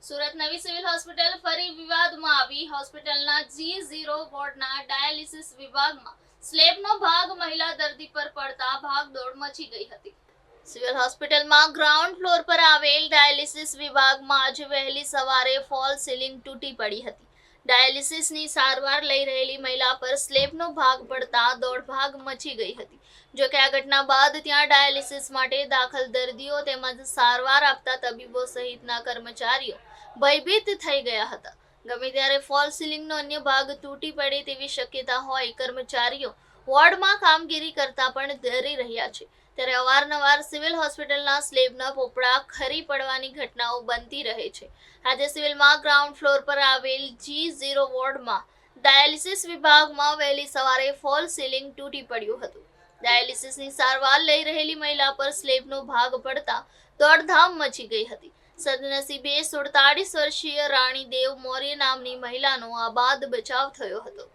સુરત નવી civil hospital ફરી વિવાદમાં આવી. હોસ્પિટલના G0 વોર્ડના ડાયાલિસિસ વિભાગમાં સ્લેબનો ભાગ મહિલા દર્દી પર પડતા ભાગદોડ મચી ગઈ હતી. સિવિલ હોસ્પિટલમાં ગ્રાઉન્ડ ફ્લોર પર આવેલ ડાયાલિસિસ વિભાગમાં આજે વહેલી સવારે ફોલ સીલિંગ તૂટી પડી હતી. ડાયાલિસિસની સારવાર લઈ રહેલી મહિલા પર સ્લેબનો ભાગ પડતા દોડભાગ મચી ગઈ હતી. જોકે આ ઘટના બાદ ત્યાં ડાયાલિસિસ માટે દાખલ દર્દીઓ તેમજ સારવાર આપતા તબીબો સહિતના કર્મચારીઓ ભયભીત થઈ ગયા હતા. ગમે ત્યારે ફોલ સીલિંગનો અન્ય ભાગ તૂટી પડે તેવી શક્યતા હોય કર્મચારીઓ વોર્ડમાં કામગીરી કરતા પણ ડરી રહ્યા છે. ત્યારે અવારનવાર સિવિલ હોસ્પિટલના સ્લેબના પોપડા ખરી પડવાની ઘટનાઓ બનતી રહે છે. આજે સિવિલમાં ગ્રાઉન્ડ ફ્લોર પર આવેલ G0 વોર્ડમાં ડાયાલિસિસ વિભાગમાં વહેલી સવારે ફોલ સીલિંગ તૂટી પડ્યું હતું. ડાયાલિસિસની સારવાર લઈ રહેલી મહિલા પર સ્લેબનો ભાગ પડતા દોડધામ મચી ગઈ હતી. સદનસીબે 47 વર્ષીય રાણી દેવ મૌર્ય નામની મહિલાનો આબાદ બચાવ થયો હતો.